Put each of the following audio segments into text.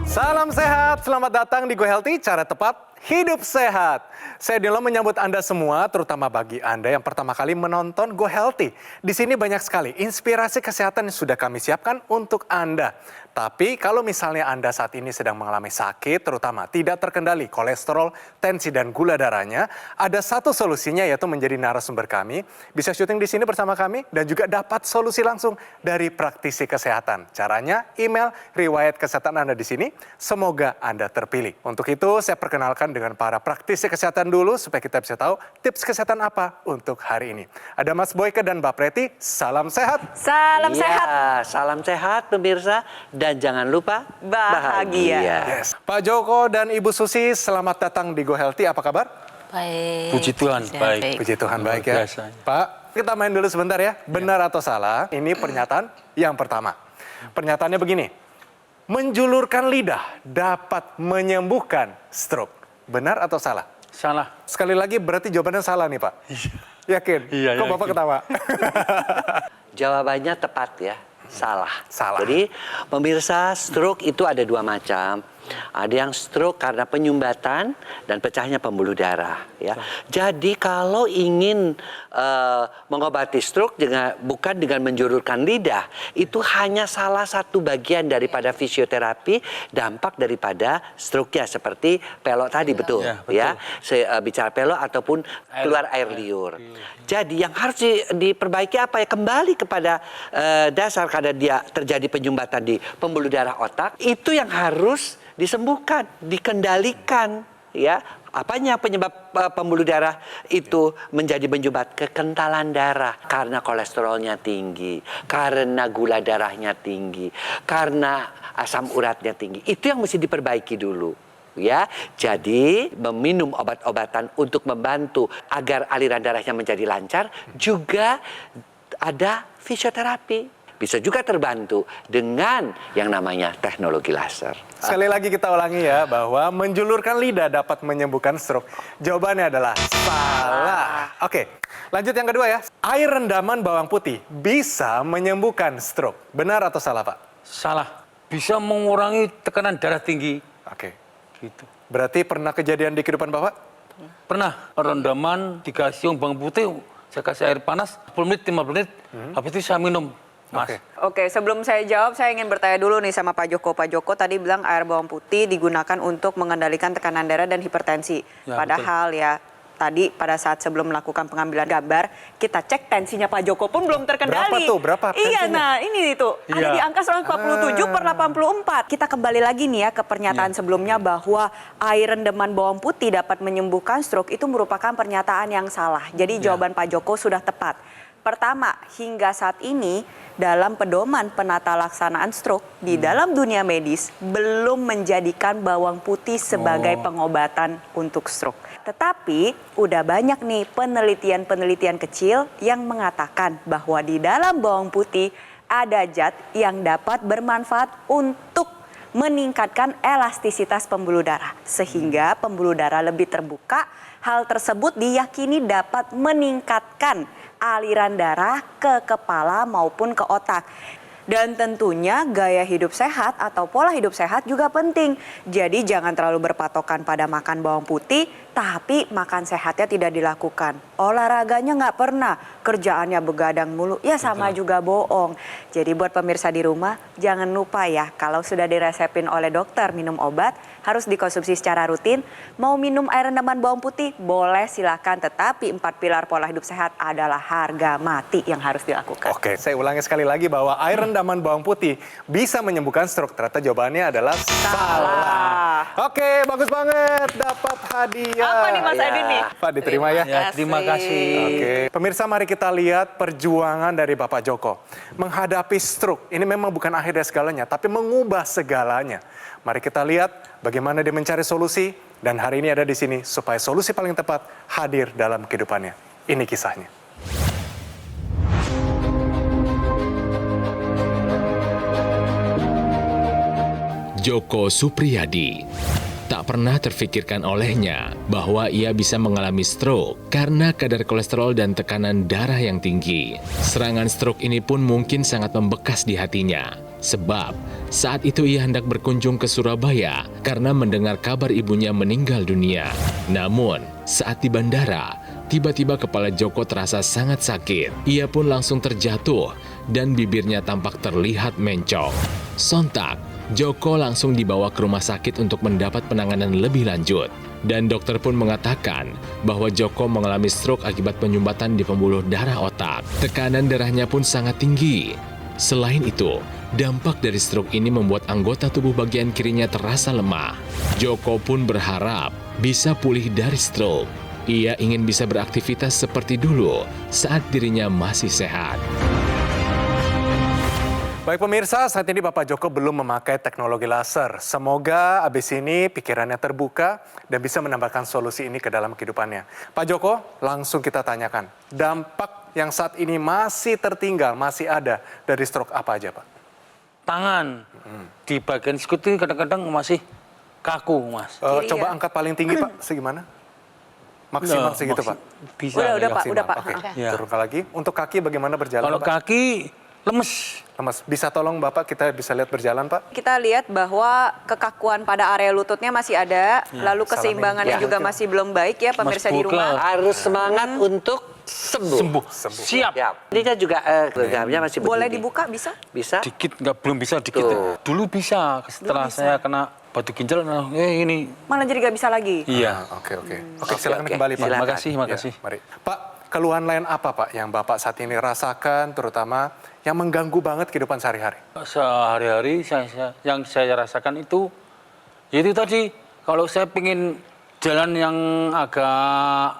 Salam sehat, selamat datang di Go Healthy, cara tepat hidup sehat. Saya Dilo menyambut Anda semua, terutama bagi Anda yang pertama kali menonton Go Healthy. Di sini banyak sekali inspirasi kesehatan yang sudah kami siapkan untuk Anda. Tapi kalau misalnya Anda saat ini sedang mengalami sakit, terutama tidak terkendali kolesterol, tensi, dan gula darahnya, ada satu solusinya yaitu menjadi narasumber kami. Bisa syuting di sini bersama kami dan juga dapat solusi langsung dari praktisi kesehatan. Caranya email riwayat kesehatan Anda di sini. Semoga Anda terpilih. Untuk itu saya perkenalkan dengan para praktisi kesehatan dulu supaya kita bisa tahu tips kesehatan apa untuk hari ini. Ada Mas Boyke dan Mbak Preti, salam sehat. Salam sehat. Salam sehat pemirsa dan jangan lupa Bahagia. Yes. Pak Joko dan Ibu Susi, selamat datang di Go Healthy. Apa kabar? Baik. Puji Tuhan, baik. Puji Tuhan, baik ya. Luar biasa. Pak, kita main dulu sebentar ya. Benar atau salah? Ini pernyataan yang pertama. Pernyataannya begini. Menjulurkan lidah dapat menyembuhkan stroke. Benar atau salah? Salah. Sekali lagi berarti jawabannya salah nih Pak. Yakin? Iya, Kok Bapak yakin. ketawa? Jawabannya tepat ya. Salah. Salah. Jadi pemirsa, stroke itu ada dua macam. Ada yang stroke karena penyumbatan dan pecahnya pembuluh darah. Ya. Jadi kalau ingin mengobati stroke bukan dengan menjulurkan lidah, itu hanya salah satu bagian daripada fisioterapi dampak daripada stroke-nya seperti pelok tadi, betul. Ya, betul. Ya, bicara pelok ataupun keluar air liur. Jadi yang harus diperbaiki apa ya? Kembali kepada dasar karena dia terjadi penyumbatan di pembuluh darah otak, itu yang harus disembuhkan, dikendalikan, ya. Apanya penyebab pembuluh darah itu menjadi menyumbat? Kekentalan darah karena kolesterolnya tinggi, karena gula darahnya tinggi, karena asam uratnya tinggi. Itu yang mesti diperbaiki dulu. Ya, jadi meminum obat-obatan untuk membantu agar aliran darahnya menjadi lancar, juga ada fisioterapi. Bisa juga terbantu dengan yang namanya teknologi laser. Sekali lagi kita ulangi ya, bahwa menjulurkan lidah dapat menyembuhkan stroke. Jawabannya adalah salah. Oke, lanjut yang kedua ya. Air rendaman bawang putih bisa menyembuhkan stroke. Benar atau salah Pak? Salah. Bisa mengurangi tekanan darah tinggi. Oke. Gitu. Berarti pernah kejadian di kehidupan Bapak? Pernah rendaman 3 siung bawang putih, saya kasih air panas 10 menit, 15 menit, habis itu saya minum. Mas. Oke. Oke, sebelum saya jawab, saya ingin bertanya dulu nih sama Pak Joko. Pak Joko tadi bilang air bawang putih digunakan untuk mengendalikan tekanan darah dan hipertensi. Ya, Padahal ya, tadi pada saat sebelum melakukan pengambilan gambar, kita cek tensinya Pak Joko pun belum terkendali. Berapa tuh? Berapa Iya, tensinya? nah ini tuh. Ada Iya. di angka 147/84. Kita kembali lagi nih ya ke pernyataan sebelumnya bahwa air rendaman bawang putih dapat menyembuhkan stroke, itu merupakan pernyataan yang salah. Jadi jawaban Pak Joko sudah tepat. Pertama, hingga saat ini dalam pedoman penata laksanaan stroke di dalam dunia medis belum menjadikan bawang putih sebagai pengobatan untuk stroke. Tetapi udah banyak nih penelitian-penelitian kecil yang mengatakan bahwa di dalam bawang putih ada zat yang dapat bermanfaat untuk meningkatkan elastisitas pembuluh darah sehingga pembuluh darah lebih terbuka. Hal tersebut diyakini dapat meningkatkan aliran darah ke kepala maupun ke otak. Dan tentunya gaya hidup sehat atau pola hidup sehat juga penting. Jadi jangan terlalu berpatokan pada makan bawang putih, tapi makan sehatnya tidak dilakukan. Olahraganya nggak pernah, kerjaannya begadang mulu, ya sama juga bohong. Jadi buat pemirsa di rumah, jangan lupa ya, kalau sudah diresepin oleh dokter minum obat, harus dikonsumsi secara rutin. Mau minum air rendaman bawang putih, boleh silakan. Tetapi 4 pilar pola hidup sehat adalah harga mati yang harus dilakukan. Oke, saya ulangi sekali lagi bahwa air rendaman bawang putih bisa menyembuhkan stroke. Ternyata jawabannya adalah salah. Oke, bagus banget. Dapat hadiah. Apa nih Mas Adi nih? Pak, diterima ya. Ya, terima kasih. Oke, pemirsa mari kita lihat perjuangan dari Bapak Joko. Menghadapi stroke, ini memang bukan akhir dari segalanya, tapi mengubah segalanya. Mari kita lihat bagaimana dia mencari solusi, dan hari ini ada di sini supaya solusi paling tepat hadir dalam kehidupannya. Ini kisahnya. Joko Supriyadi tak tak pernah terfikirkan olehnya bahwa ia bisa mengalami stroke karena kadar kolesterol dan tekanan darah yang tinggi. Serangan stroke ini pun mungkin sangat membekas di hatinya. Sebab saat itu ia hendak berkunjung ke Surabaya karena mendengar kabar ibunya meninggal dunia. Namun, saat di bandara, tiba-tiba kepala Joko terasa sangat sakit. Ia pun langsung terjatuh dan bibirnya tampak terlihat mencong. Sontak, Joko langsung dibawa ke rumah sakit untuk mendapat penanganan lebih lanjut. Dan dokter pun mengatakan bahwa Joko mengalami stroke akibat penyumbatan di pembuluh darah otak. Tekanan darahnya pun sangat tinggi. Selain itu, dampak dari stroke ini membuat anggota tubuh bagian kirinya terasa lemah. Joko pun berharap bisa pulih dari stroke. Ia ingin bisa beraktivitas seperti dulu saat dirinya masih sehat. Baik pemirsa, saat ini Bapak Joko belum memakai teknologi laser. Semoga abis ini pikirannya terbuka dan bisa menambahkan solusi ini ke dalam kehidupannya. Pak Joko, langsung kita tanyakan. Dampak yang saat ini masih tertinggal, masih ada dari stroke apa aja Pak? Tangan di bagian sikut ini kadang-kadang masih kaku, Mas. Kiri Coba ya? angkat paling tinggi Pak, segimana? Maksimal segitu Pak? Bisa. Udah ya. Pak, udah Pak. Oke, Ya. turun lagi. Untuk kaki bagaimana berjalan Kalau Pak? kaki lemes. Lemas, bisa tolong Bapak kita bisa lihat berjalan Pak? Kita lihat bahwa kekakuan pada area lututnya masih ada, lalu keseimbangannya Ya. juga masih belum baik ya pemirsa di Buka. rumah. Harus semangat untuk sembuh. Sembuh. Siap. Ya. Ini kan juga genggamnya masih Boleh begini. dibuka bisa? Bisa? Dikit, belum bisa dikit. Tuh. Dulu bisa, setelah saya kena batu ginjal, ini. Malah jadi gak bisa lagi. Iya. Oke. Oke, silakan oke. kembali Pak. Silakan. Makasih. Ya, mari. Pak, keluhan lain apa Pak yang Bapak saat ini rasakan, terutama yang mengganggu banget kehidupan sehari-hari? Sehari-hari yang saya rasakan itu, yaitu tadi, kalau saya pengen jalan yang agak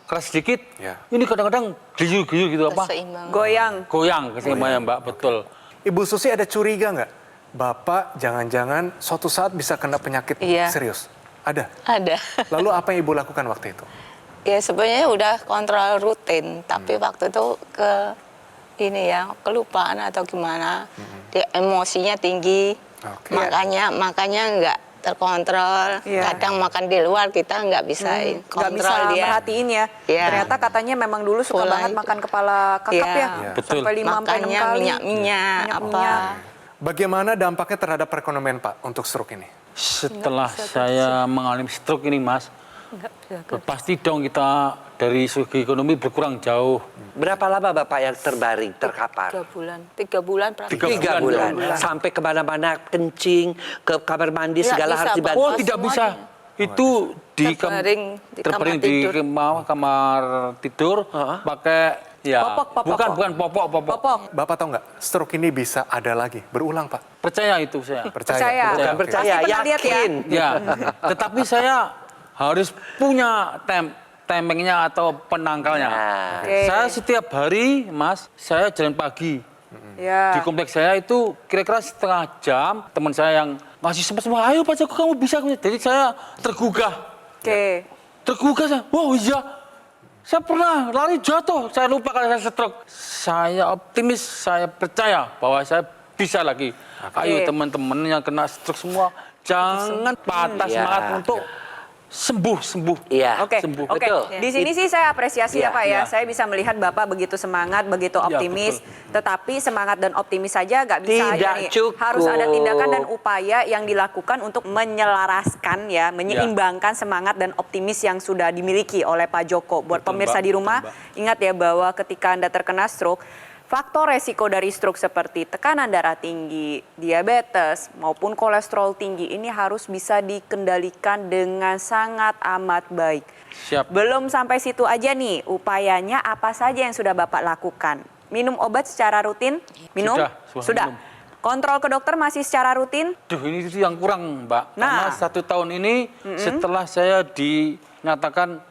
keras sedikit, Ya. ini kadang-kadang guyur-guyur gitu apa? Keseimbangan. Goyang. Goyang keseimbangannya Mbak, betul. Ibu Susi ada curiga nggak? Bapak jangan-jangan suatu saat bisa kena penyakit Iya. serius? Ada? Ada. Lalu apa yang Ibu lakukan waktu itu? Ya sebenarnya udah kontrol rutin, tapi waktu itu kelupaan atau gimana. Dia emosinya tinggi. Oke. Makanya nggak terkontrol. Iya. Kadang makan di luar kita nggak bisa Nggak kontrol bisa dia. merhatiin ya. Iya. Ternyata katanya memang dulu suka Pola banget itu. makan kepala kakap Iya. ya. Betul. Sampai 5 sampai 6 Makanya kali. minyak-minyak apa. Minyak-minyak. Bagaimana dampaknya terhadap perekonomian Pak untuk stroke ini? Setelah saya mengalami stroke ini Mas, pasti dong kita dari segi ekonomi berkurang jauh. Berapa lama Bapak yang terbaring, terkapar? 3 bulan praktis. 3 bulan. Sampai kemana-mana kencing, ke kamar mandi, Nggak segala bisa, harus Pak. dibantu. Oh tidak bisa. Itu Terbaring di kamar terbaring di tidur. kamar tidur pakai Popok. bukan popok. Popok. Bapak tahu nggak, stroke ini bisa ada lagi, berulang Pak? Percaya itu saya. Percaya. Bukan Oke. percaya, Pasti pernah lihat ya? yakin. Ya, tetapi saya harus punya timingnya atau penangkalnya. Nah. Oke. Saya setiap hari, Mas, saya jalan pagi. Ya. Di kompleks saya itu kira-kira setengah jam, teman saya yang masih sempat ayo Pak Joko kamu bisa. Jadi saya tergugah. Oke. Tergugah saya, wow iya. Saya pernah lari jatuh, saya lupa kalau saya stroke. Saya optimis, saya percaya bahwa saya bisa lagi. Ayo teman-teman yang kena stroke semua, jangan patah Ya. semangat untuk sembuh. Iya. Oke, Sembuh. oke. Betul. Di sini sih saya apresiasi ya Iya, Pak ya. iya. Saya bisa melihat Bapak begitu semangat, begitu optimis. Tetapi semangat dan optimis saja nggak bisa Tidak aja nih. cukup. Harus ada tindakan dan upaya yang dilakukan untuk menyelaraskan ya, menyeimbangkan semangat dan optimis yang sudah dimiliki oleh Pak Joko. Buat Betul, pemirsa Mbak. di rumah, Betul, Mbak. ingat ya bahwa ketika Anda terkena stroke, faktor resiko dari stroke seperti tekanan darah tinggi, diabetes, maupun kolesterol tinggi ini harus bisa dikendalikan dengan sangat amat baik. Siap. Belum sampai situ aja nih, upayanya apa saja yang sudah Bapak lakukan? Minum obat secara rutin? Minum? Sudah minum. Kontrol ke dokter masih secara rutin? Duh ini itu yang kurang Mbak. Nah. Karena 1 tahun ini setelah saya dinyatakan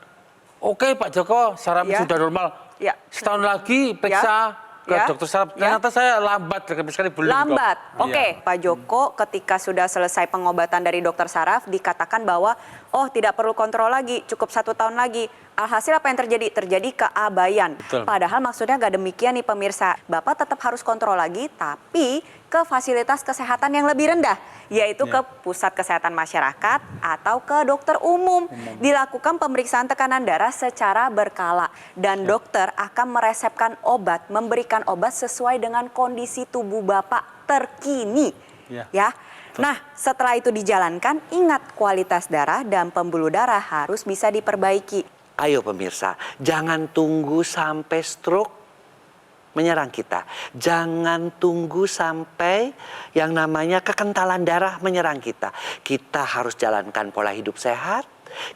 oke Pak Joko sarafnya Ya. sudah normal. Ya. Setahun lagi periksa ke Ya. dokter saraf. Ya. Ternyata saya lambat sekali belum. Lambat. kok. Oke, Iya. Pak Joko ketika sudah selesai pengobatan dari dokter saraf dikatakan bahwa oh tidak perlu kontrol lagi, cukup 1 tahun lagi. Alhasil apa yang terjadi? Terjadi keabayan. Betul. Padahal maksudnya nggak demikian nih pemirsa. Bapak tetap harus kontrol lagi, tapi ke fasilitas kesehatan yang lebih rendah, yaitu ke pusat kesehatan masyarakat atau ke dokter umum. Dilakukan pemeriksaan tekanan darah secara berkala. Dan dokter akan meresepkan obat, memberikan obat sesuai dengan kondisi tubuh Bapak terkini. Ya. Nah, setelah itu dijalankan, ingat kualitas darah dan pembuluh darah harus bisa diperbaiki. Ayo pemirsa, jangan tunggu sampai stroke menyerang kita. Jangan tunggu sampai yang namanya kekentalan darah menyerang kita. Kita harus jalankan pola hidup sehat.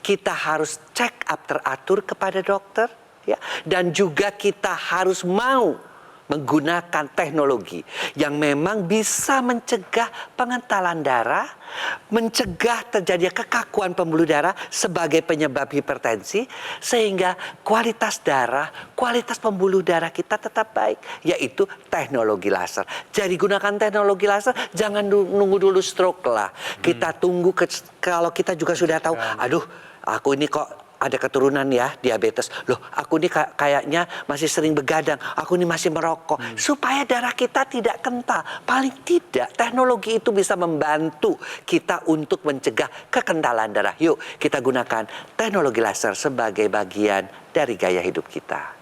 Kita harus check up teratur kepada dokter. Ya. Dan juga kita harus mau menggunakan teknologi yang memang bisa mencegah pengentalan darah, mencegah terjadinya kekakuan pembuluh darah sebagai penyebab hipertensi, sehingga kualitas darah, kualitas pembuluh darah kita tetap baik, yaitu teknologi laser. Jadi gunakan teknologi laser, jangan nunggu dulu stroke lah. Kita tunggu kalau kita juga sudah tahu, aduh aku ini kok ada keturunan ya, diabetes. Loh, aku ini kayaknya masih sering begadang. Aku ini masih merokok. Supaya darah kita tidak kental. Paling tidak, teknologi itu bisa membantu kita untuk mencegah kekentalan darah. Yuk, kita gunakan teknologi laser sebagai bagian dari gaya hidup kita.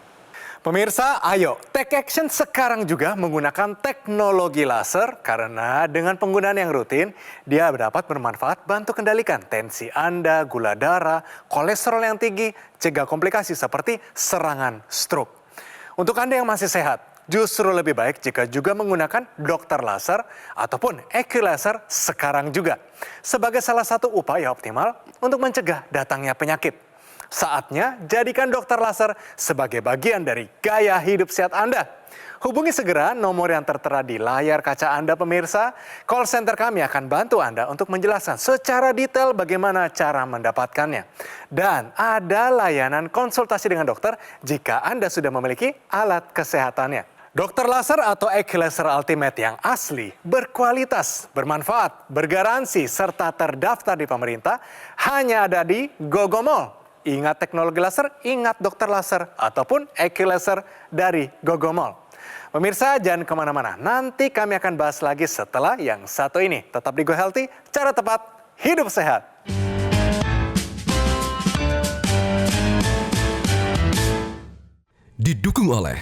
Pemirsa, ayo take action sekarang juga menggunakan teknologi laser karena dengan penggunaan yang rutin, dia dapat bermanfaat bantu kendalikan tensi Anda, gula darah, kolesterol yang tinggi, cegah komplikasi seperti serangan stroke. Untuk Anda yang masih sehat, justru lebih baik jika juga menggunakan dokter laser ataupun laser sekarang juga sebagai salah satu upaya optimal untuk mencegah datangnya penyakit. Saatnya jadikan dokter laser sebagai bagian dari gaya hidup sehat Anda. Hubungi segera nomor yang tertera di layar kaca Anda pemirsa. Call center kami akan bantu Anda untuk menjelaskan secara detail bagaimana cara mendapatkannya. Dan ada layanan konsultasi dengan dokter jika Anda sudah memiliki alat kesehatannya. Dokter laser atau laser ultimate yang asli, berkualitas, bermanfaat, bergaransi, serta terdaftar di pemerintah hanya ada di Gogo Mall. Ingat teknologi laser, ingat dokter laser, ataupun laser dari Gogo Mall. Pemirsa, jangan kemana-mana. Nanti kami akan bahas lagi setelah yang satu ini. Tetap di Go Healthy, cara tepat, hidup sehat. Didukung oleh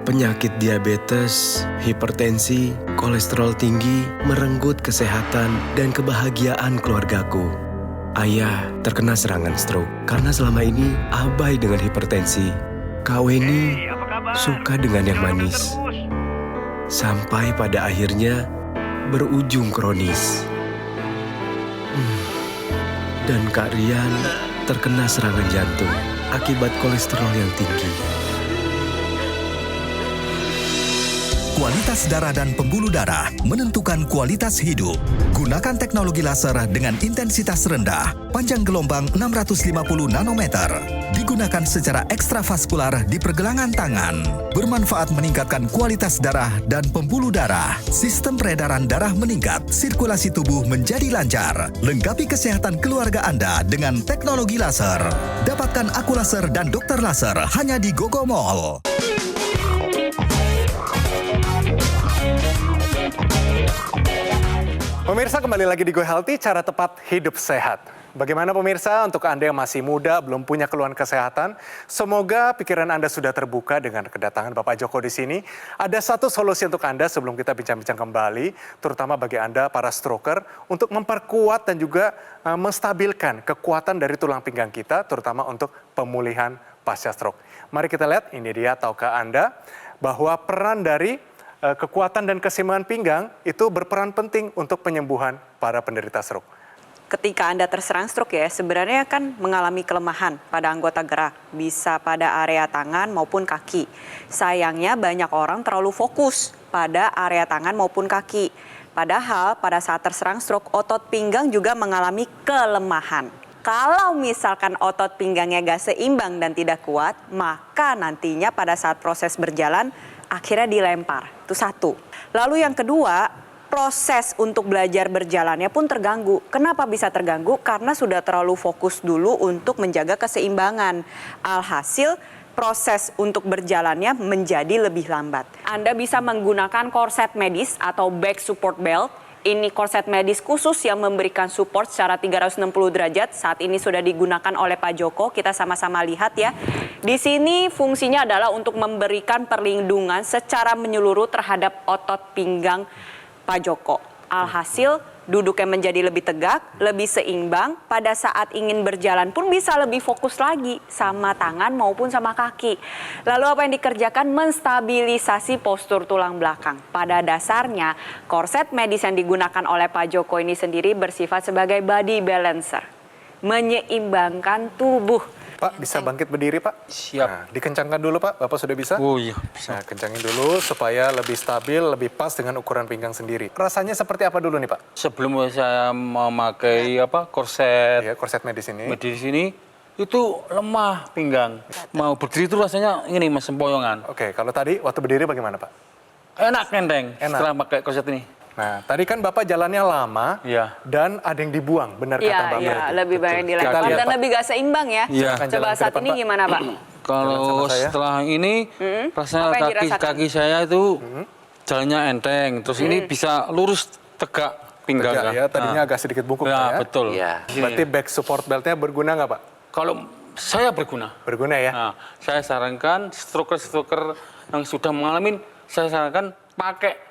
penyakit diabetes, hipertensi, kolesterol tinggi, merenggut kesehatan dan kebahagiaan keluargaku. Ayah terkena serangan stroke karena selama ini abai dengan hipertensi. Kak Weni suka dengan yang manis. Sampai pada akhirnya berujung kronis. Dan Kak Rian terkena serangan jantung akibat kolesterol yang tinggi. Kualitas darah dan pembuluh darah menentukan kualitas hidup. Gunakan teknologi laser dengan intensitas rendah, panjang gelombang 650 nanometer. Digunakan secara ekstravaskular di pergelangan tangan. Bermanfaat meningkatkan kualitas darah dan pembuluh darah. Sistem peredaran darah meningkat, sirkulasi tubuh menjadi lancar. Lengkapi kesehatan keluarga Anda dengan teknologi laser. Dapatkan aku laser dan dokter laser hanya di Gogo Mall. Pemirsa, kembali lagi di Go Healthy, cara tepat hidup sehat. Bagaimana pemirsa, untuk Anda yang masih muda, belum punya keluhan kesehatan, semoga pikiran Anda sudah terbuka dengan kedatangan Bapak Joko di sini. Ada satu solusi untuk Anda sebelum kita bincang-bincang kembali, terutama bagi Anda para stroker, untuk memperkuat dan juga menstabilkan kekuatan dari tulang pinggang kita, terutama untuk pemulihan pasca stroke. Mari kita lihat, ini dia, tahukah Anda bahwa peran dari kekuatan dan keseimbangan pinggang itu berperan penting untuk penyembuhan para penderita stroke. Ketika Anda terserang stroke ya, sebenarnya kan mengalami kelemahan pada anggota gerak, bisa pada area tangan maupun kaki. Sayangnya banyak orang terlalu fokus pada area tangan maupun kaki. Padahal pada saat terserang stroke, otot pinggang juga mengalami kelemahan. Kalau misalkan otot pinggangnya gak seimbang dan tidak kuat, maka nantinya pada saat proses berjalan, akhirnya dilempar. Itu satu. Lalu yang kedua, proses untuk belajar berjalannya pun terganggu. Kenapa bisa terganggu? Karena sudah terlalu fokus dulu untuk menjaga keseimbangan. Alhasil proses untuk berjalannya menjadi lebih lambat. Anda bisa menggunakan korset medis atau back support belt. Ini korset medis khusus yang memberikan support secara 360 derajat. Saat ini sudah digunakan oleh Pak Joko. Kita sama-sama lihat ya. Di sini fungsinya adalah untuk memberikan perlindungan secara menyeluruh terhadap otot pinggang Pak Joko. Alhasil duduknya menjadi lebih tegak, lebih seimbang. Pada saat ingin berjalan pun bisa lebih fokus lagi sama tangan maupun sama kaki. Lalu apa yang dikerjakan? Menstabilisasi postur tulang belakang. Pada dasarnya korset medis yang digunakan oleh Pak Joko ini sendiri bersifat sebagai body balancer. Menyeimbangkan tubuh. Pak, bisa bangkit berdiri, Pak? Siap. Nah, dikencangkan dulu, Pak. Bapak sudah bisa? Oh iya, bisa. Nah, kencangin dulu supaya lebih stabil, lebih pas dengan ukuran pinggang sendiri. Rasanya seperti apa dulu nih, Pak? Sebelum saya memakai korset Ya, korset medis ini. medis ini, itu lemah pinggang. Mau berdiri itu rasanya ini Mas, sempoyongan. Oke, kalau tadi waktu berdiri bagaimana, Pak? Enak enteng Enak. setelah pakai korset ini. Nah, tadi kan Bapak jalannya lama Iya. dan ada yang dibuang, benar kata Iya, Mbak iya, Mer. lebih banyak Kita dilempar lihat, dan Pak. lebih gak seimbang ya. Iya. Akan Coba jalan ke saat depan, ini Pak. gimana Pak? Jalan Kalau sama saya. setelah ini rasanya Apa yang dirasakan? kaki saya itu jalannya enteng. Terus ini bisa lurus tegak pinggangnya. Tegak ya, tadinya agak sedikit bungkuk, Ya, Pak, ya. betul. Iya. Di sini. Berarti back support beltnya berguna nggak, Pak? Kalau saya berguna. Berguna ya? Nah, saya sarankan stroker-stroker yang sudah mengalami, saya sarankan pakai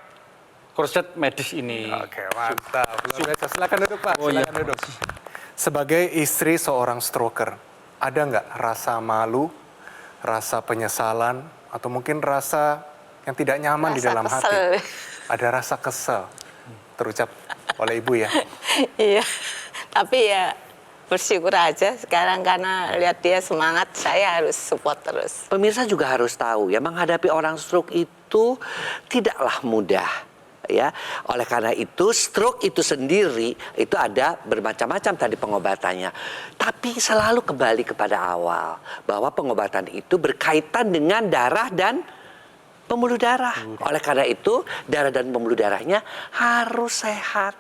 korset medis ini. Oke, mantap. Luar biasa. Silakan duduk, Pak. Oh, iya. Silakan duduk. Sebagai istri seorang stroker, ada nggak rasa malu, rasa penyesalan, atau mungkin rasa yang tidak nyaman di Rasa dalam kesel. hati? Ada rasa kesel terucap oleh Ibu ya? Iya, tapi ya bersyukur aja sekarang karena lihat dia semangat, saya harus support terus. Pemirsa juga harus tahu ya, menghadapi orang stroke itu tidaklah mudah. Ya, oleh karena itu stroke itu sendiri itu ada bermacam-macam tadi pengobatannya. Tapi selalu kembali kepada awal bahwa pengobatan itu berkaitan dengan darah dan pembuluh darah. Oleh karena itu darah dan pembuluh darahnya harus sehat.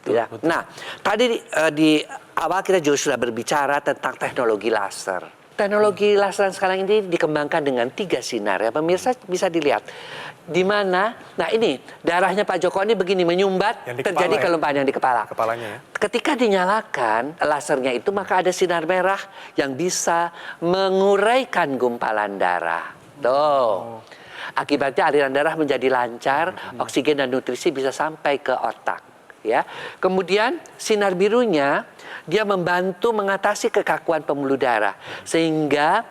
Ya. Nah, tadi di awal kita juga sudah berbicara tentang teknologi laser. Teknologi laser sekarang ini dikembangkan dengan 3 sinar ya. Pemirsa bisa dilihat. Di mana, nah ini darahnya Pak Joko ini begini menyumbat, Yang di terjadi kepala ya? kelumpuhan yang di kepala. Kepalanya ya? Ketika dinyalakan lasernya itu maka ada sinar merah yang bisa menguraikan gumpalan darah. Tuh. Akibatnya aliran darah menjadi lancar, oksigen dan nutrisi bisa sampai ke otak. Ya. Kemudian sinar birunya dia membantu mengatasi kekakuan pembuluh darah sehingga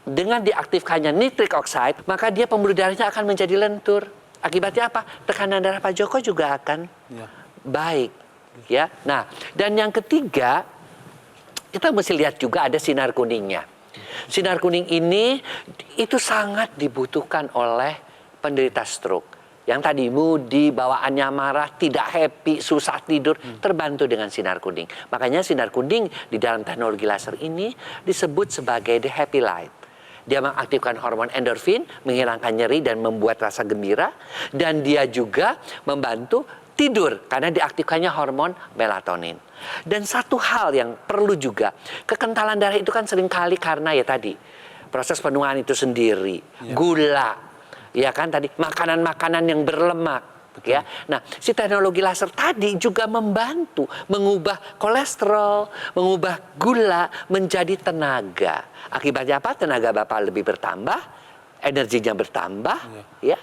dengan diaktifkannya nitric oxide maka dia pembuluh darahnya akan menjadi lentur. Akibatnya apa? Tekanan darah Pak Joko juga akan baik. Ya. Nah, dan yang ketiga kita mesti lihat juga ada sinar kuningnya. Sinar kuning ini itu sangat dibutuhkan oleh penderita stroke. Yang tadi moody, bawaannya marah, tidak happy, susah tidur, terbantu dengan sinar kuning. Makanya sinar kuning di dalam teknologi laser ini disebut sebagai the happy light. Dia mengaktifkan hormon endorfin, menghilangkan nyeri dan membuat rasa gembira. Dan dia juga membantu tidur karena diaktifkannya hormon melatonin. Dan satu hal yang perlu juga, kekentalan darah itu kan seringkali karena ya tadi, proses penuaan itu sendiri, gula, ya kan tadi, makanan-makanan yang berlemak. Ya, nah si teknologi laser tadi juga membantu mengubah kolesterol, mengubah gula menjadi tenaga. Akibatnya apa? Tenaga Bapak lebih bertambah, energinya bertambah, ya.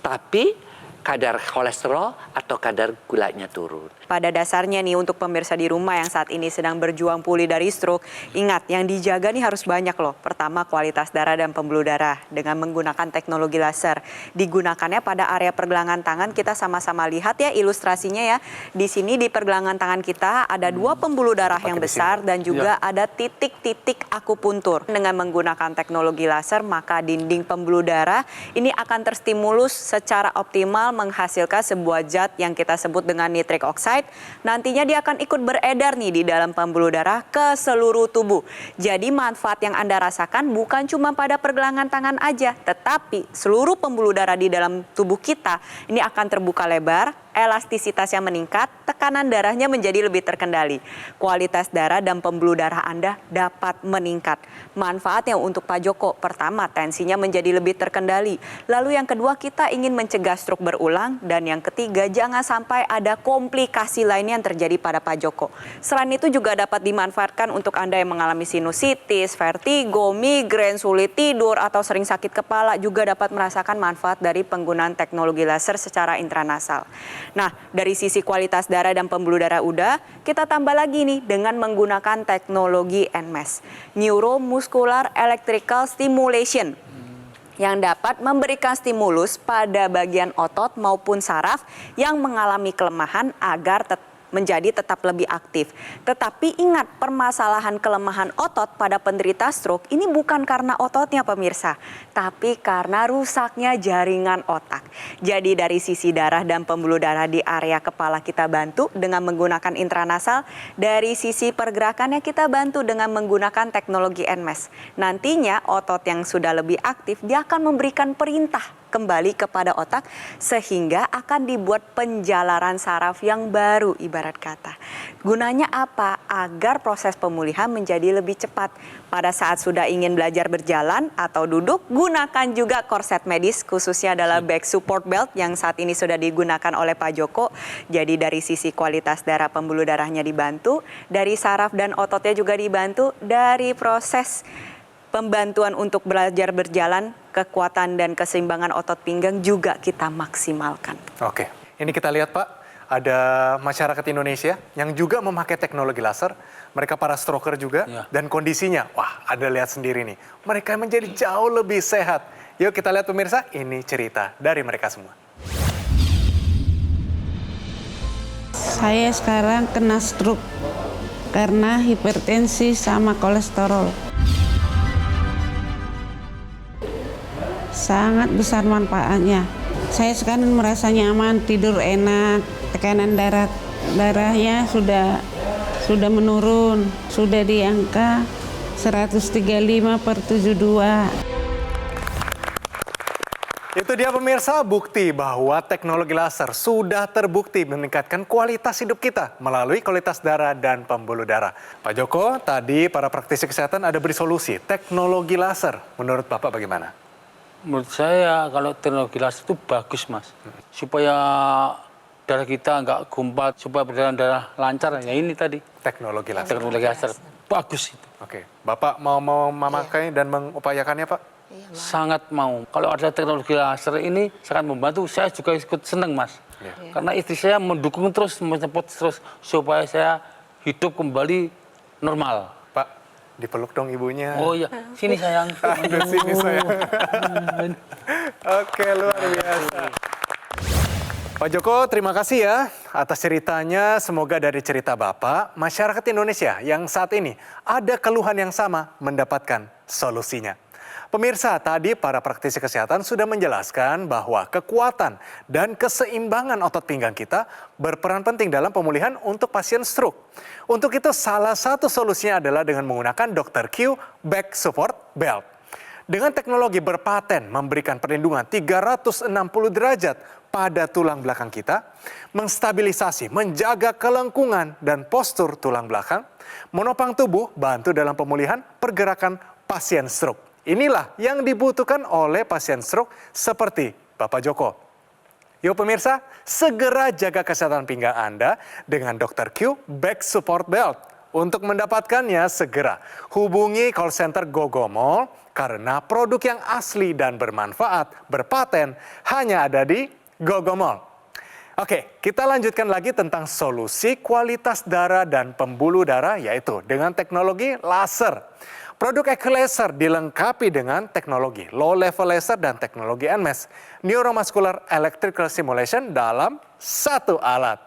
Tapi kadar kolesterol atau kadar gulanya turun. Pada dasarnya nih untuk pemirsa di rumah yang saat ini sedang berjuang pulih dari stroke, ingat yang dijaga nih harus banyak loh. Pertama kualitas darah dan pembuluh darah dengan menggunakan teknologi laser. Digunakannya pada area pergelangan tangan, kita sama-sama lihat ya ilustrasinya ya. Di sini di pergelangan tangan kita ada 2 pembuluh darah yang besar dan juga ada titik-titik akupuntur. Dengan menggunakan teknologi laser maka dinding pembuluh darah ini akan terstimulus secara optimal menghasilkan sebuah zat yang kita sebut dengan nitric oxide. Nantinya dia akan ikut beredar nih di dalam pembuluh darah ke seluruh tubuh. Jadi manfaat yang Anda rasakan bukan cuma pada pergelangan tangan aja, tetapi seluruh pembuluh darah di dalam tubuh kita ini akan terbuka lebar, elastisitasnya meningkat, tekanan darahnya menjadi lebih terkendali. Kualitas darah dan pembuluh darah Anda dapat meningkat. Manfaatnya untuk Pak Joko, pertama tensinya menjadi lebih terkendali. Lalu yang kedua, kita ingin mencegah stroke berulang. Dan yang ketiga, jangan sampai ada komplikasi lainnya yang terjadi pada Pak Joko. Selain itu juga dapat dimanfaatkan untuk Anda yang mengalami sinusitis, vertigo, migrain, sulit tidur, atau sering sakit kepala, juga dapat merasakan manfaat dari penggunaan teknologi laser secara intranasal. Nah, dari sisi kualitas darah dan pembuluh darah udah, kita tambah lagi nih dengan menggunakan teknologi NMES, Neuromuscular Electrical Stimulation, yang dapat memberikan stimulus pada bagian otot maupun saraf yang mengalami kelemahan agar menjadi tetap lebih aktif. Tetapi ingat, permasalahan kelemahan otot pada penderita stroke ini bukan karena ototnya pemirsa, tapi karena rusaknya jaringan otak. Jadi dari sisi darah dan pembuluh darah di area kepala kita bantu dengan menggunakan intranasal, dari sisi pergerakannya kita bantu dengan menggunakan teknologi NMES. Nantinya otot yang sudah lebih aktif, dia akan memberikan perintah kembali kepada otak sehingga akan dibuat penjalaran saraf yang baru ibarat kata. Gunanya apa? Agar proses pemulihan menjadi lebih cepat. Pada saat sudah ingin belajar berjalan atau duduk, gunakan juga korset medis, khususnya adalah back support belt yang saat ini sudah digunakan oleh Pak Joko. Jadi dari sisi kualitas darah pembuluh darahnya dibantu, dari saraf dan ototnya juga dibantu, dari proses pembantuan untuk belajar berjalan, kekuatan dan keseimbangan otot pinggang juga kita maksimalkan. Oke, ini kita lihat Pak, ada masyarakat Indonesia yang juga memakai teknologi laser. Mereka para stroker juga, dan kondisinya, wah Anda lihat sendiri nih, mereka menjadi jauh lebih sehat. Yuk kita lihat pemirsa, ini cerita dari mereka semua. Saya sekarang kena stroke karena hipertensi sama kolesterol. Sangat besar manfaatnya. Saya sekarang merasa nyaman, tidur enak, tekanan darahnya sudah menurun, sudah di angka 135/72. Itu dia pemirsa, bukti bahwa teknologi laser sudah terbukti meningkatkan kualitas hidup kita melalui kualitas darah dan pembuluh darah. Pak Joko, tadi para praktisi kesehatan ada beri solusi teknologi laser. Menurut Bapak bagaimana? Menurut saya kalau teknologi laser itu bagus Mas. Supaya darah kita nggak gumpat, supaya berjalan darah lancar. Ya ini tadi. Teknologi laser. Teknologi laser. Bagus itu. Oke, Bapak mau memakai dan mengupayakannya Pak? Sangat mau. Kalau ada teknologi laser ini sangat membantu. Saya juga ikut senang Mas. Karena istri saya mendukung terus, menyempot terus. Supaya saya hidup kembali normal. Pak, dipeluk dong ibunya. Oh iya, sini sayang. Aduh, sini sayang. Oke, luar biasa. Pak Joko, terima kasih ya atas ceritanya. Semoga dari cerita Bapak, masyarakat Indonesia yang saat ini ada keluhan yang sama mendapatkan solusinya. Pemirsa, tadi para praktisi kesehatan sudah menjelaskan bahwa kekuatan dan keseimbangan otot pinggang kita berperan penting dalam pemulihan untuk pasien stroke. Untuk itu salah satu solusinya adalah dengan menggunakan Dr. Q Back Support Belt. Dengan teknologi berpaten memberikan perlindungan 360 derajat pada tulang belakang kita, menstabilisasi, menjaga kelengkungan dan postur tulang belakang, menopang tubuh, bantu dalam pemulihan pergerakan pasien stroke. Inilah yang dibutuhkan oleh pasien stroke seperti Bapak Joko. Yuk pemirsa, segera jaga kesehatan pinggang Anda dengan Dr. Q Back Support Belt. Untuk mendapatkannya segera hubungi call center Gogomol karena produk yang asli dan bermanfaat, berpaten hanya ada di Gogomol. Oke, kita lanjutkan lagi tentang solusi kualitas darah dan pembuluh darah yaitu dengan teknologi laser. Produk Laser dilengkapi dengan teknologi low level laser dan teknologi NMES, Neuromuscular Electrical Stimulation dalam satu alat.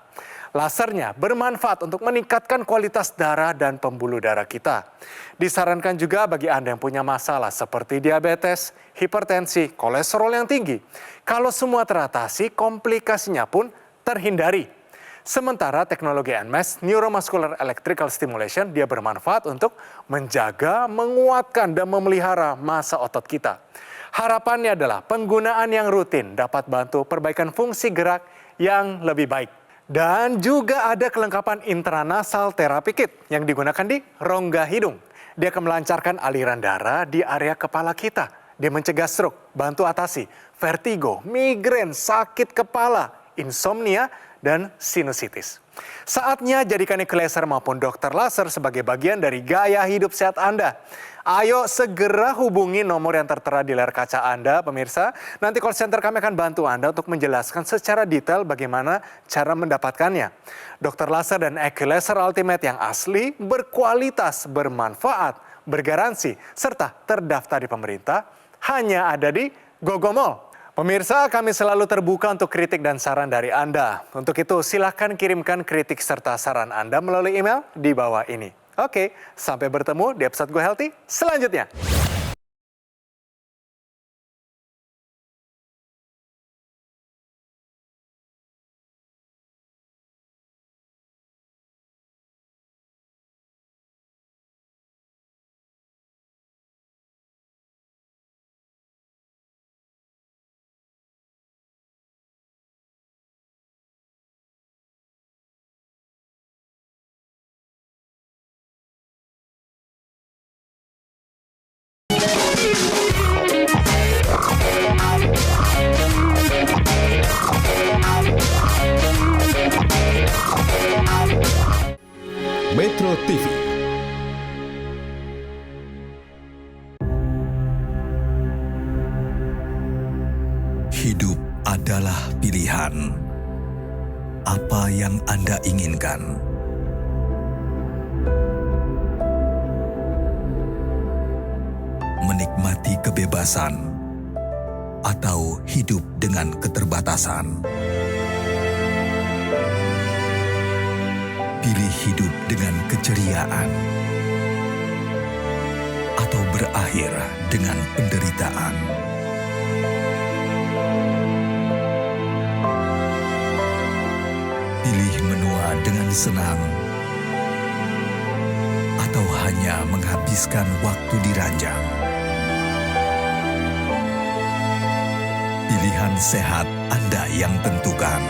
Lasernya bermanfaat untuk meningkatkan kualitas darah dan pembuluh darah kita. Disarankan juga bagi Anda yang punya masalah seperti diabetes, hipertensi, kolesterol yang tinggi. Kalau semua teratasi, komplikasinya pun terhindari. Sementara teknologi NMES, Neuromuscular Electrical Stimulation, dia bermanfaat untuk menjaga, menguatkan, dan memelihara massa otot kita. Harapannya adalah penggunaan yang rutin dapat bantu perbaikan fungsi gerak yang lebih baik. Dan juga ada kelengkapan intranasal therapy kit yang digunakan di rongga hidung. Dia akan melancarkan aliran darah di area kepala kita. Dia mencegah stroke, bantu atasi vertigo, migrain, sakit kepala, insomnia, dan sinusitis. Saatnya jadikan laser maupun dokter laser sebagai bagian dari gaya hidup sehat Anda. Ayo segera hubungi nomor yang tertera di layar kaca Anda, pemirsa. Nanti call center kami akan bantu Anda untuk menjelaskan secara detail bagaimana cara mendapatkannya. Dokter laser dan Laser Ultimate yang asli, berkualitas, bermanfaat, bergaransi, serta terdaftar di pemerintah, hanya ada di Gogomall. Pemirsa, kami selalu terbuka untuk kritik dan saran dari Anda. Untuk itu, silakan kirimkan kritik serta saran Anda melalui email di bawah ini. Oke, sampai bertemu di episode Go Healthy selanjutnya. Metro TV. Hidup adalah pilihan. Apa yang Anda inginkan? Menikmati kebebasan atau hidup dengan keterbatasan? Pilih hidup dengan keceriaan atau berakhir dengan penderitaan. Pilih menua dengan senang atau hanya menghabiskan waktu di ranjang. Pilihan sehat Anda yang tentukan.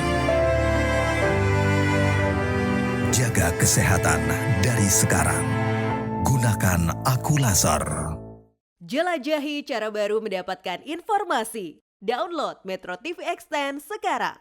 Jaga kesehatan dari sekarang. Gunakan Akulaser. Jelajahi cara baru mendapatkan informasi. Download Metro TV Extend sekarang.